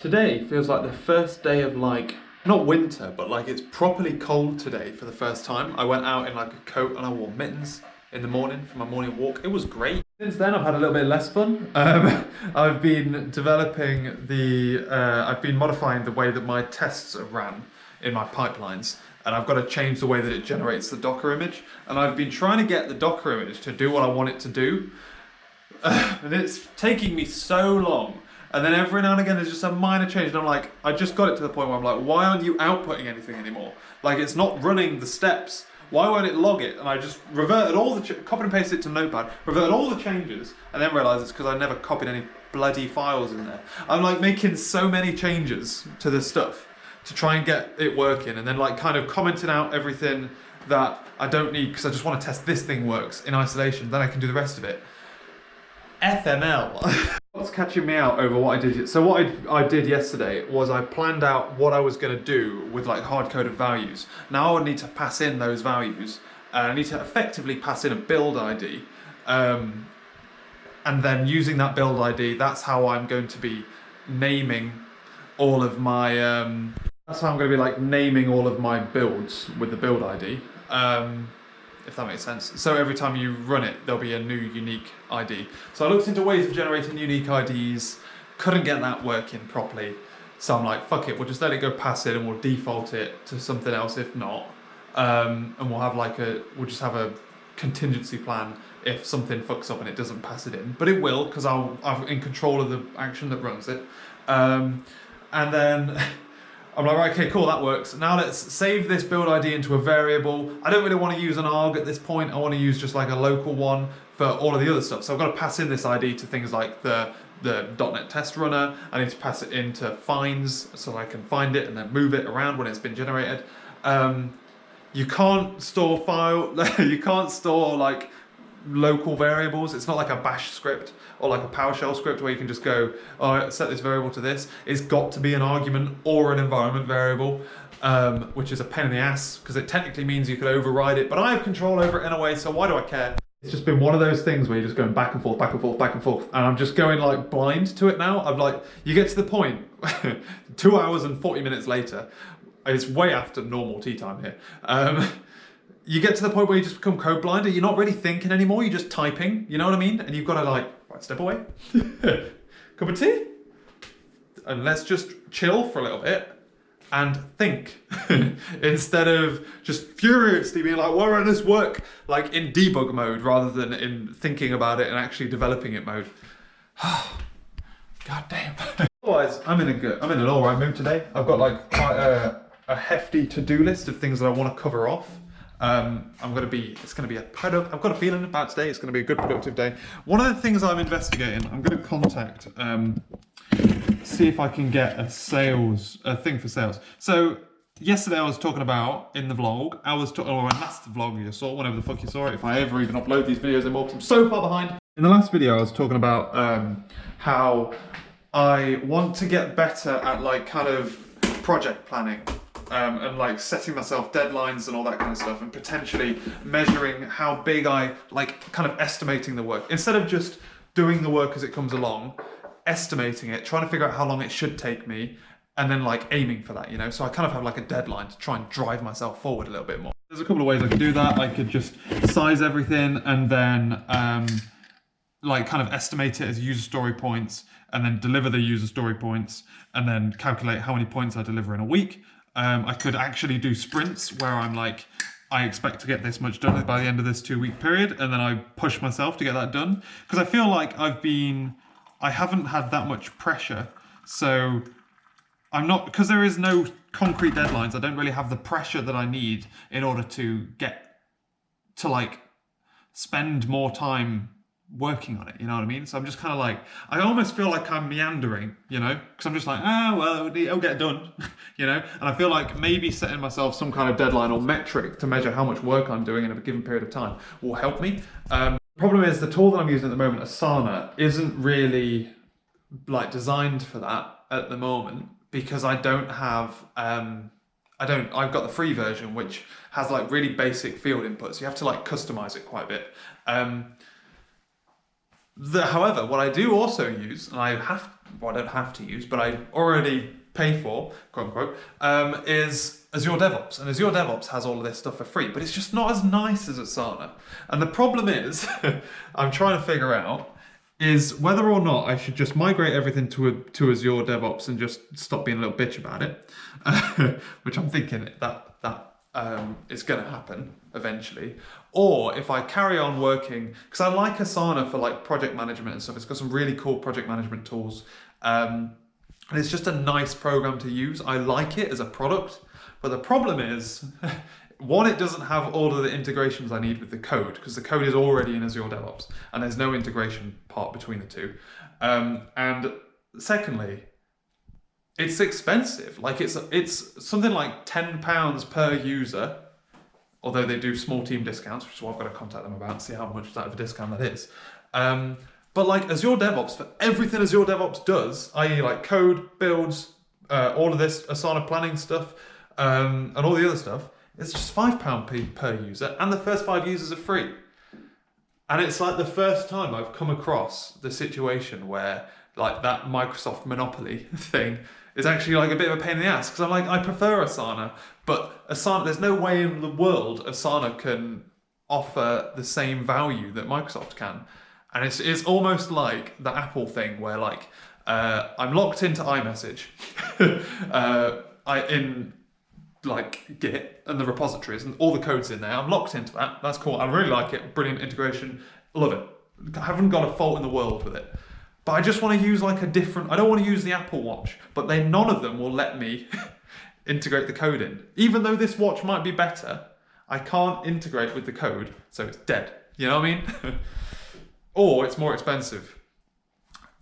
Today feels like the first day of like, not winter, but like it's properly cold today for the first time. I went out in like a coat and I wore mittens in the morning for my morning walk. It was great. Since then I've had a little bit less fun. I've been I've been modifying the way that my tests are ran in my pipelines. And I've got to change the way that it generates the Docker image. And I've been trying to get the Docker image to do what I want it to do. And it's taking me so long. And then every now and again there's just a minor change and I'm like, I just got it to the point where I'm like, why aren't you outputting anything anymore? Like it's not running the steps. Why won't it log it? And I just reverted all the, copied and pasted it to Notepad, reverted all the changes, and then realised it's because I never copied any bloody files in there. I'm like making so many changes to this stuff to try and get it working, and then like kind of commenting out everything that I don't need because I just want to test this thing works in isolation, then I can do the rest of it. FML. What's catching me out over what I did? So what I did yesterday was I planned out what I was going to do with like hard-coded values. Now I would need to pass in those values. I need to effectively pass in a build ID. And then using that build ID, that's how I'm going to be naming all of my... that's how I'm going to be like naming all of my builds with the build ID. If that makes sense. So every time you run it, there'll be a new unique ID. So I looked into ways of generating unique IDs, couldn't get that working properly. So I'm like, fuck it, we'll just let it go past it and we'll default it to something else if not. And we'll have like we'll just have a contingency plan if something fucks up and it doesn't pass it in. But it will, because I'm in control of the action that runs it. And then I'm like, right, okay, cool, that works. Now let's save this build ID into a variable. I don't really want to use an arg at this point. I want to use just like a local one for all of the other stuff. So I've got to pass in this ID to things like the .NET test runner. I need to pass it into finds so I can find it and then move it around when it's been generated. You can't store you can't store like local variables. It's not like a bash script or like a PowerShell script where you can just go, oh, set this variable to this. It's got to be an argument or an environment variable, which is a pain in the ass because it technically means you could override it, but I have control over it anyway, so why do I care? It's just been one of those things where you're just going back and forth, back and forth, back and forth, and I'm just going like blind to it now. I'm like, you get to the point, 2 hours and 40 minutes later, it's way after normal tea time here. You get to the point where you just become code blind and you're not really thinking anymore, you're just typing, you know what I mean? And you've got to like, right, step away, cup of tea, and let's just chill for a little bit and think instead of just furiously being like, why won't this work? Like in debug mode rather than in thinking about it and actually developing it mode. God damn. Otherwise, I'm in an all right mood today. I've got like quite a hefty to-do list of things that I want to cover off. It's gonna be a product. I've got a feeling about today. It's gonna be a good productive day. One of the things I'm investigating, I'm gonna contact, see if I can get a thing for sales. So yesterday I was talking about in the vlog, or in last vlog you saw, whenever the fuck you saw it, if I ever even upload these videos anymore, because I'm so far behind. In the last video I was talking about how I want to get better at like kind of project planning. And like setting myself deadlines and all that kind of stuff, and potentially measuring how big I like, kind of estimating the work instead of just doing the work as it comes along, estimating it, trying to figure out how long it should take me, and then like aiming for that, you know. So I kind of have like a deadline to try and drive myself forward a little bit more. There's a couple of ways I could do that. I could just size everything and then like kind of estimate it as user story points, and then deliver the user story points, and then calculate how many points I deliver in a week. I could actually do sprints where I'm like, I expect to get this much done by the end of this 2-week period, and then I push myself to get that done. Because I feel like I haven't had that much pressure, so I'm not, because there is no concrete deadlines, I don't really have the pressure that I need in order to get to like spend more time working on it, you know what I mean? So I'm just kind of like, I almost feel like I'm meandering, you know, because I'm just like, well, it'll get done, you know? And I feel like maybe setting myself some kind of deadline or metric to measure how much work I'm doing in a given period of time will help me. The problem is the tool that I'm using at the moment, Asana, isn't really like designed for that at the moment, because I don't have, I've got the free version, which has like really basic field inputs. You have to like customize it quite a bit. However, what I do also use, and I don't have to use, but I already pay for, quote unquote, is Azure DevOps. And Azure DevOps has all of this stuff for free, but it's just not as nice as Asana. And the problem is, I'm trying to figure out, is whether or not I should just migrate everything to Azure DevOps and just stop being a little bitch about it, which I'm thinking that is going to happen eventually, or if I carry on working, because I like Asana for like project management and stuff. It's got some really cool project management tools, and it's just a nice program to use. I like it as a product, but the problem is, one, it doesn't have all of the integrations I need with the code, because the code is already in Azure DevOps, and there's no integration part between the two. And secondly, it's expensive. Like it's something like £10 per user, although they do small team discounts, which is what I've got to contact them about, see how much that of a discount that is. But like Azure DevOps, for everything Azure DevOps does, i.e. like code, builds, all of this Asana planning stuff, and all the other stuff, it's just £5 per user, and the first 5 users are free. And it's like the first time I've come across the situation where like that Microsoft Monopoly thing is actually like a bit of a pain in the ass, because I'm like, I prefer Asana, but Asana, there's no way in the world Asana can offer the same value that Microsoft can. And it's almost like the Apple thing where like, I'm locked into iMessage in like Git and the repositories and all the code's in there. I'm locked into that. That's cool. I really like it. Brilliant integration. Love it. I haven't got a fault in the world with it. But I just want to use like a different, I don't want to use the Apple Watch, but none of them will let me integrate the code in. Even though this watch might be better, I can't integrate with the code, so it's dead. You know what I mean? Or it's more expensive.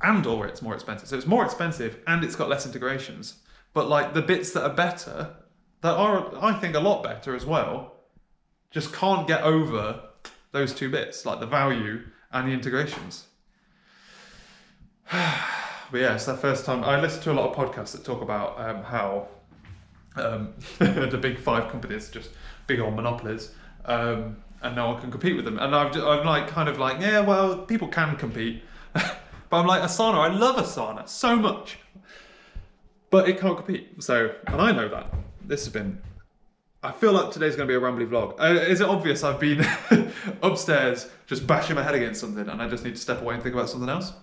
Or it's more expensive. So it's more expensive and it's got less integrations. But like the bits that are better, that are, I think, a lot better as well, just can't get over those two bits, like the value and the integrations. But yeah, it's the first time I listen to a lot of podcasts that talk about how the big 5 companies are just big old monopolies, and no one can compete with them. And I'm like, kind of like, yeah, well, people can compete, but I'm like, Asana, I love Asana so much, but it can't compete. So, and I know that. This has been, I feel like today's going to be a rambly vlog. Is it obvious I've been upstairs just bashing my head against something and I just need to step away and think about something else?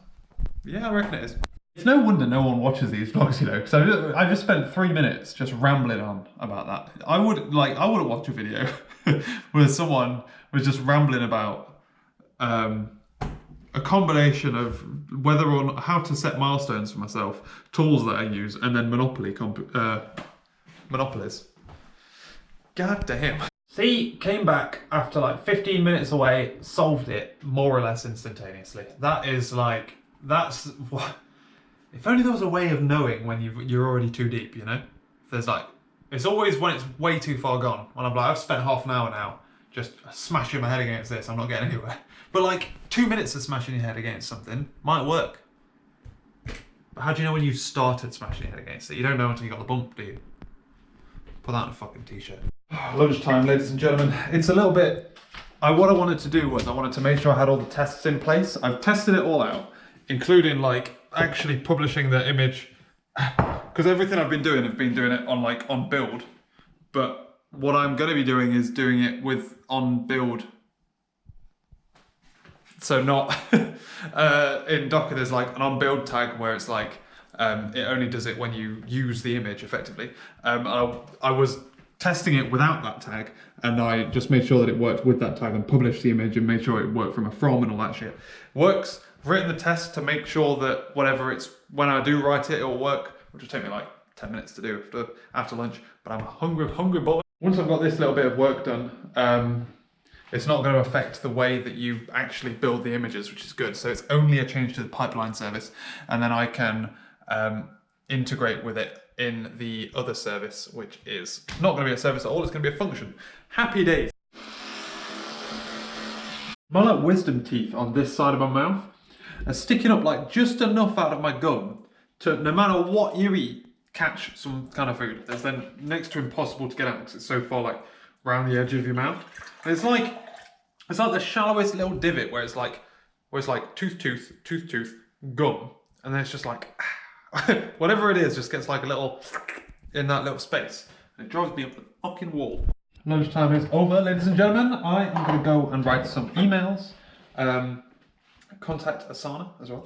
Yeah, I reckon it is. It's no wonder no one watches these vlogs, you know, because I just spent 3 minutes just rambling on about that. I wouldn't watch a video where someone was just rambling about a combination of whether or not, how to set milestones for myself, tools that I use, and then monopolies. God damn. See, came back after like 15 minutes away, solved it more or less instantaneously. That is like, that's what. If only there was a way of knowing when you're already too deep, you know? There's like, it's always when it's way too far gone. When I'm like, I've spent half an hour now just smashing my head against this, I'm not getting anywhere. But like 2 minutes of smashing your head against something might work. But how do you know when you've started smashing your head against it? You don't know until you got the bump, do you? Put that on a fucking t-shirt. Lunchtime, ladies and gentlemen. It's a little bit, what I wanted to do was I wanted to make sure I had all the tests in place. I've tested it all out, including like actually publishing the image, because everything I've been doing it on build, but what I'm going to be doing is doing it on build. So not in Docker there's like an on build tag where it's like it only does it when you use the image effectively. I was testing it without that tag, and I just made sure that it worked with that tag and published the image and made sure it worked from a from and all that shit. Works. I've written the test to make sure that when I do write it, it'll work, which will take me like 10 minutes to do after lunch, but I'm a hungry boy. Once I've got this little bit of work done, it's not going to affect the way that you actually build the images, which is good. So it's only a change to the pipeline service, and then I can integrate with it in the other service, which is not going to be a service at all, it's going to be a function. Happy days. My like wisdom teeth on this side of my mouth are sticking up like just enough out of my gum to, no matter what you eat, catch some kind of food. It's then next to impossible to get out because it's so far like round the edge of your mouth. And it's like the shallowest little divot where it's like or it's like tooth, gum, and then it's just like whatever it is, just gets like a little in that little space, and it drives me up the fucking wall. Lunchtime is over, ladies and gentlemen. I am going to go and write some emails, contact Asana as well,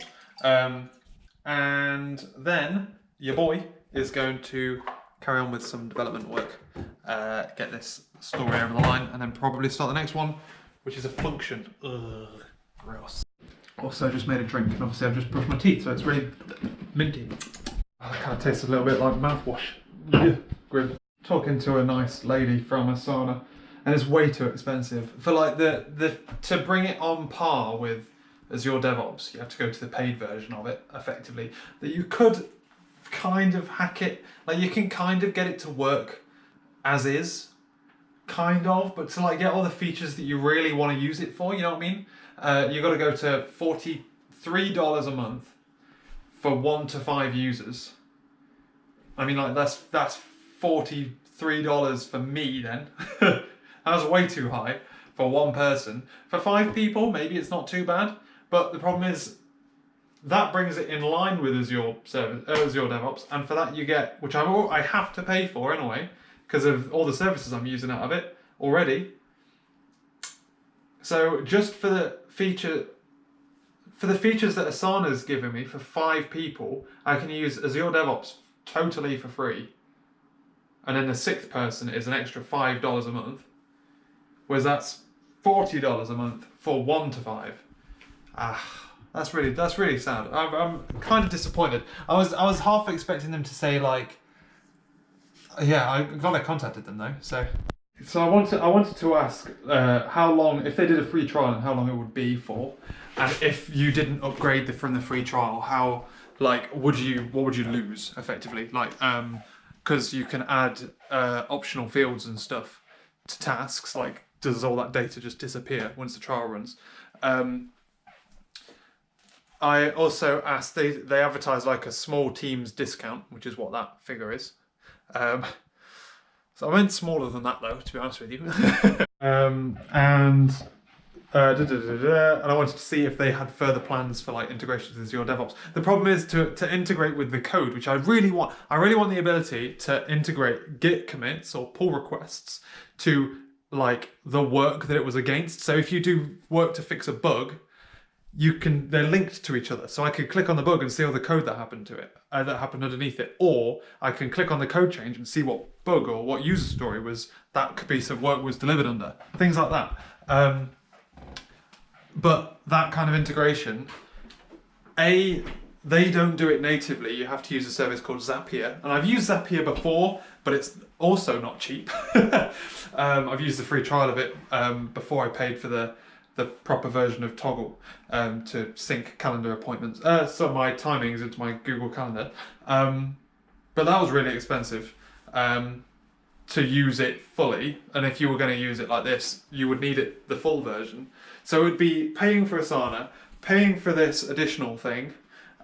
and then your boy is going to carry on with some development work, get this story over the line, and then probably start the next one, which is a function. Ugh, gross. Also, I just made a drink, and obviously I've just brushed my teeth, so it's really minty. Oh, it kind of tastes a little bit like mouthwash. Yeah, grim. Talking to a nice lady from Asana, and it's way too expensive for like to bring it on par with Azure DevOps. You have to go to the paid version of it, effectively. That you could kind of hack it, like you can kind of get it to work as is, kind of, but to like get all the features that you really want to use it for, you know what I mean? You got to go to $43 a month for 1 to 5 users. I mean, like that's $43 for me then. That was way too high for one person. For 5 people, maybe it's not too bad, but the problem is that brings it in line with Azure DevOps, and for that you get, which I have to pay for anyway, because of all the services I'm using out of it already. So just for the features that Asana's given me for 5 people, I can use Azure DevOps totally for free. And then the 6th person is an extra $5 a month, whereas that's $40 a month for 1 to 5. That's really sad. I'm kind of disappointed. I was half expecting them to say like, yeah, I'm glad I contacted them though. So I wanted to ask how long, if they did a free trial, and how long it would be for, and if you didn't upgrade from the free trial, how like what would you lose effectively, like because you can add optional fields and stuff to tasks. Like, does all that data just disappear once the trial runs? I also asked, they advertise like a small teams discount, which is what that figure is. So I went smaller than that though, to be honest with you. And I wanted to see if they had further plans for like integrations with Azure DevOps. The problem is to integrate with the code, which I really want. I really want the ability to integrate Git commits or pull requests to like the work that it was against. So if you do work to fix a bug, they're linked to each other. So I could click on the bug and see all the code that happened to it, that happened underneath it. Or I can click on the code change and see what bug or what user story was that piece of work was delivered under. Things like that. But that kind of integration, they don't do it natively. You have to use a service called Zapier. And I've used Zapier before, but it's also not cheap. I've used the free trial of it before I paid for the proper version of Toggle to sync calendar appointments, so my timings into my Google Calendar. But that was really expensive to use it fully, and if you were going to use it like this, you would need the full version. So it would be paying for Asana, paying for this additional thing,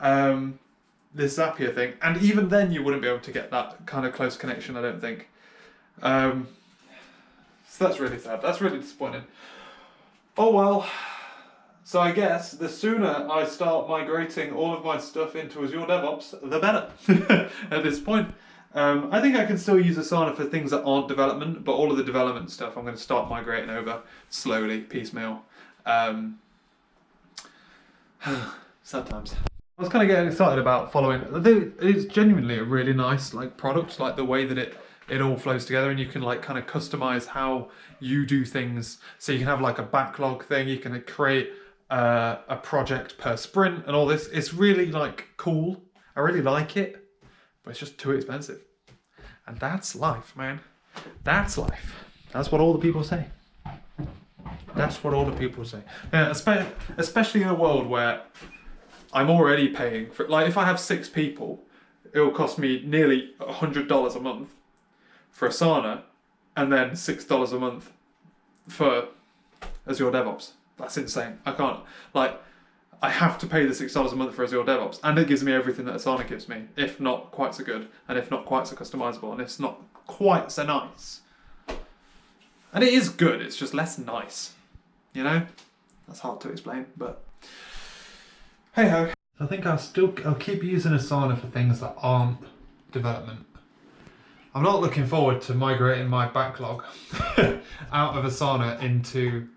this Zapier thing, and even then you wouldn't be able to get that kind of close connection, I don't think. So that's really sad. That's really disappointing. Oh well, so I guess the sooner I start migrating all of my stuff into Azure DevOps, the better at this point. I think I can still use Asana for things that aren't development, but all of the development stuff I'm going to start migrating over slowly, piecemeal. Sad times. I was kind of getting excited about following. It's genuinely a really nice like product, like the way that it all flows together, and you can like kind of customize how you do things. So you can have like a backlog thing, you can create a project per sprint and all this. It's really like cool. I really like it, but it's just too expensive. And that's life, man. That's life. That's what all the people say. That's what all the people say. Yeah, especially in a world where I'm already paying for, like if I have 6 people, it will cost me nearly $100 a month for Asana, and then $6 a month for Azure DevOps. That's insane. I can't, like, I have to pay the $6 a month for Azure DevOps, and it gives me everything that Asana gives me, if not quite so good, and if not quite so customizable, and it's not quite so nice. And it is good, it's just less nice, you know? That's hard to explain, but Hey ho. I think I'll keep using Asana for things that aren't development. I'm not looking forward to migrating my backlog out of Asana into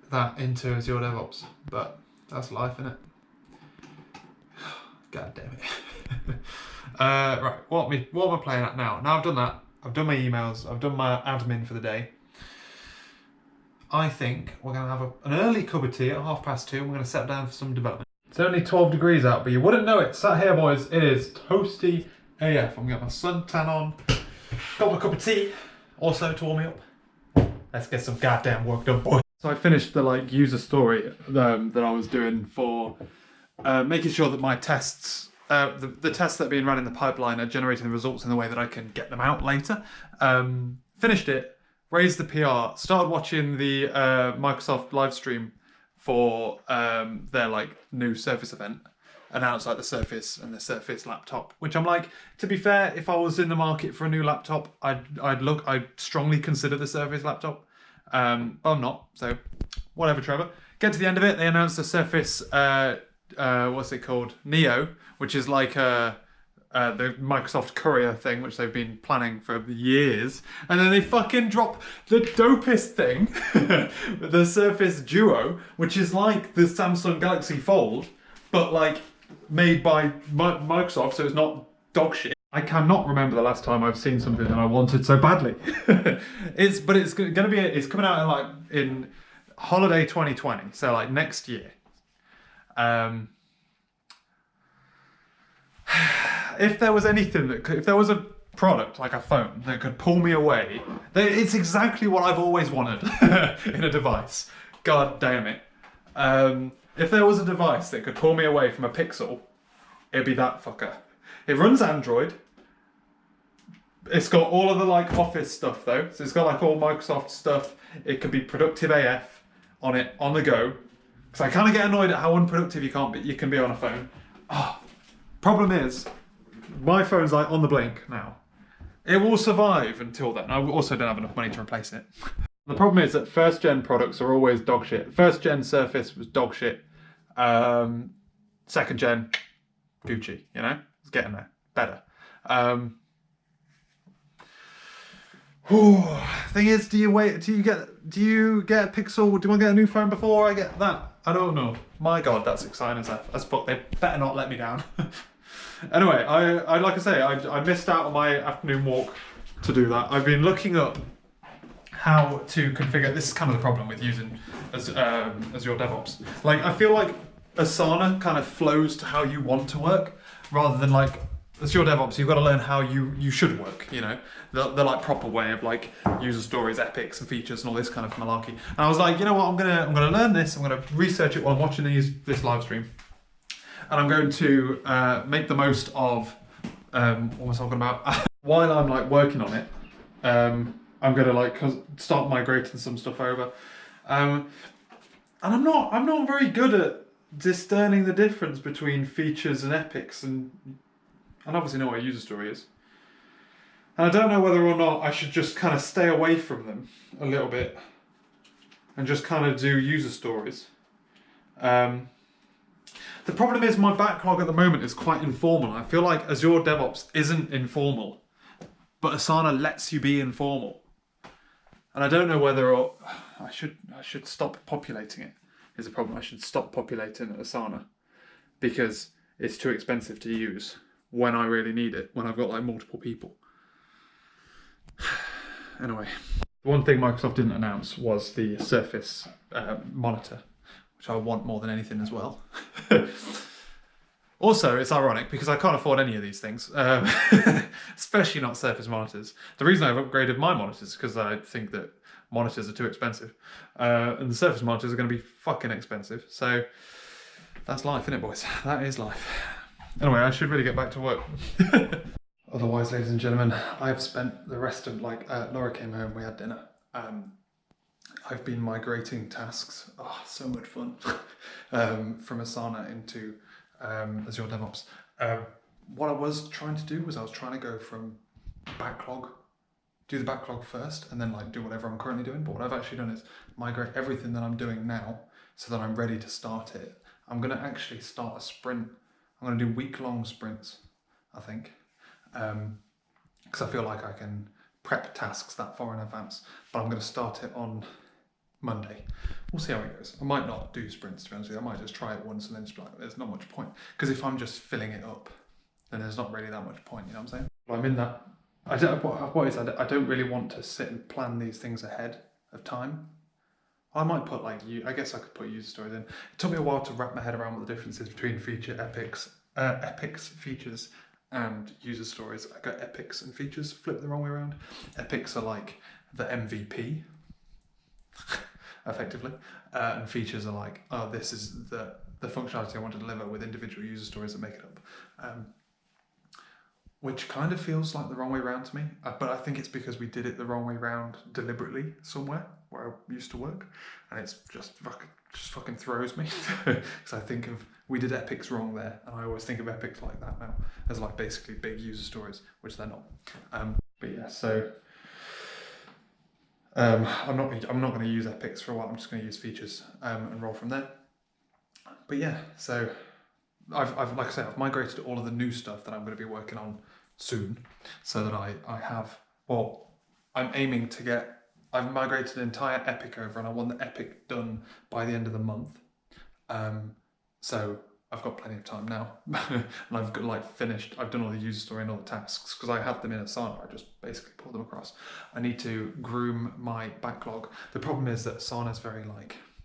Azure DevOps, but that's life, innit? God damn it. Right, what am I playing at now? Now I've done that. I've done my emails. I've done my admin for the day. I think we're going to have an early cup of tea at 2:30 and we're going to settle down for some development. It's only 12 degrees out, but you wouldn't know it. Sat here, boys, it is toasty AF. I'm going to get my suntan on. Got my cup of tea. Also to warm me up. Let's get some goddamn work done, boys. So I finished the user story that I was doing for making sure that my tests, the tests that are being run in the pipeline are generating the results in the way that I can get them out later. Finished it. Raised the PR, started watching the Microsoft live stream for their new Surface event, announced the Surface and the Surface laptop. Which I'm like, to be fair, if I was in the market for a new laptop, I'd strongly consider the Surface laptop. But I'm not, so whatever, Trevor. Get to the end of it, they announced the Surface, what's it called, Neo, which is like the Microsoft Courier thing, which they've been planning for years, and then they fucking drop the dopest thing, the Surface Duo, which is like the Samsung Galaxy Fold, but made by Microsoft, so it's not dog shit. I cannot remember the last time I've seen something that I wanted so badly. It's coming out in holiday 2020, so next year. If there was anything if there was a product like a phone that could pull me away, it's exactly what I've always wanted in a device. God damn it. If there was a device that could pull me away from a Pixel, it'd be that fucker. It runs Android. It's got all of the Office stuff though. So it's got all Microsoft stuff. It could be productive AF on it, on the go. Because I kind of get annoyed at how unproductive you can be on a phone. Problem is, my phone's on the blink now. It will survive until then. I also don't have enough money to replace it. The problem is that first gen products are always dog shit. First gen Surface was dog shit. Second gen, Gucci, It's getting there. Better. Thing is, do you get a Pixel? Do I get a new phone before I get that? I don't know. My God, that's exciting as fuck. They better not let me down. Anyway, I missed out on my afternoon walk to do that. I've been looking up how to configure. This is kind of the problem with using Azure DevOps. I feel like Asana kind of flows to how you want to work, rather than Azure DevOps. You've got to learn how you should work. The proper way of user stories, epics, and features, and all this kind of malarkey. And I was like, you know what? I'm gonna learn this. I'm gonna research it while I'm watching this live stream. And I'm going to make the most of what was I talking about? While I'm working on it, I'm going to start migrating some stuff over, and I'm not very good at discerning the difference between features and epics, and obviously know what a user story is. And I don't know whether or not I should just kind of stay away from them a little bit and just kind of do user stories. The problem is my backlog at the moment is quite informal. I feel like Azure DevOps isn't informal, but Asana lets you be informal. And I don't know whether I should stop populating it. Is the problem. I should stop populating Asana because it's too expensive to use when I really need it, when I've got multiple people. Anyway, one thing Microsoft didn't announce was the Surface monitor, which I want more than anything as well. Also, it's ironic because I can't afford any of these things, especially not Surface monitors. The reason I've upgraded my monitors is because I think that monitors are too expensive, and the Surface monitors are going to be fucking expensive. So that's life, isn't it, boys? That is life. Anyway, I should really get back to work. Otherwise, ladies and gentlemen, I've spent the rest of Laura came home, we had dinner. I've been migrating tasks. Oh, so much fun. From Asana into Azure DevOps. What I was trying to do was I was trying to go from backlog, do the backlog first, and then do whatever I'm currently doing. But what I've actually done is migrate everything that I'm doing now so that I'm ready to start it I'm going to actually start a sprint. I'm going to do week-long sprints, I think, because I feel like I can prep tasks that far in advance, but I'm going to start it on Monday. We'll see how it goes. I might not do sprints, to be honest with you. I might just try it once and then just be like, there's not much point. Because if I'm just filling it up, then there's not really that much point, you know what I'm saying? But I'm in that. I don't really want to sit and plan these things ahead of time. I might put I guess I could put user stories in. It took me a while to wrap my head around what the difference is between epics, features, and user stories. I got epics and features flipped the wrong way around. Epics are like the MVP, effectively, and features are like, oh, this is the functionality I want to deliver with individual user stories that make it up. Which kind of feels like the wrong way around to me, but I think it's because we did it the wrong way around deliberately somewhere where I used to work, and it's just fucking throws me because I think we did epics wrong there, and I always think of epics like that now as like basically big user stories, which they're not. But yeah, so I'm not going to use epics for a while. I'm just going to use features and roll from there. But yeah, so I've like I said, I've migrated all of the new stuff that I'm going to be working on soon, so that I have, well, I'm aiming to get, I've migrated an entire epic over, and I want the epic done by the end of the month. So I've got plenty of time now, and I've got finished. I've done all the user story and all the tasks because I had them in Asana. I just basically pulled them across. I need to groom my backlog. The problem is that Asana is very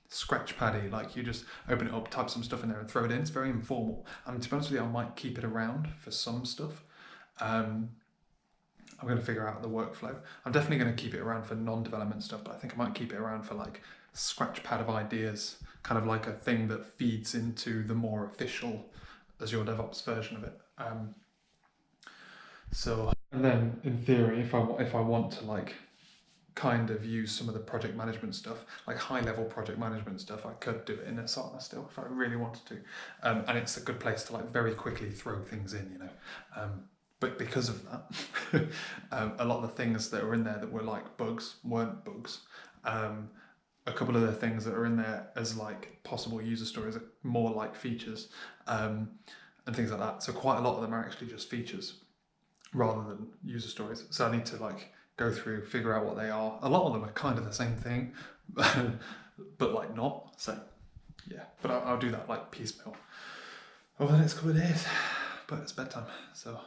scratch paddy, you just open it up, type some stuff in there and throw it in. It's very informal, and to be honest with you, I might keep it around for some stuff. I'm going to figure out the workflow. I'm definitely going to keep it around for non-development stuff, but I think I might keep it around for scratch pad of ideas, kind of like a thing that feeds into the more official Azure DevOps version of it. And then in theory, if I want to kind of use some of the project management stuff, high-level project management stuff, I could do it in Asana still if I really wanted to. And it's a good place to very quickly throw things in, you know. But because of that, a lot of the things that were in there that were bugs weren't bugs. A couple of the things that are in there as possible user stories are more like features, and things like that. So quite a lot of them are actually just features rather than user stories. So I need to go through, figure out what they are. A lot of them are kind of the same thing, but not. So yeah, but I'll do that piecemeal over the next couple of days. But it's bedtime, so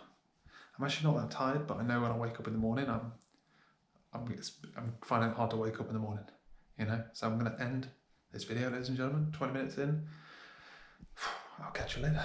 I'm actually not that tired. But I know when I wake up in the morning, I'm finding it hard to wake up in the morning. You know, so I'm going to end this video, ladies and gentlemen. 20 minutes in. I'll catch you later.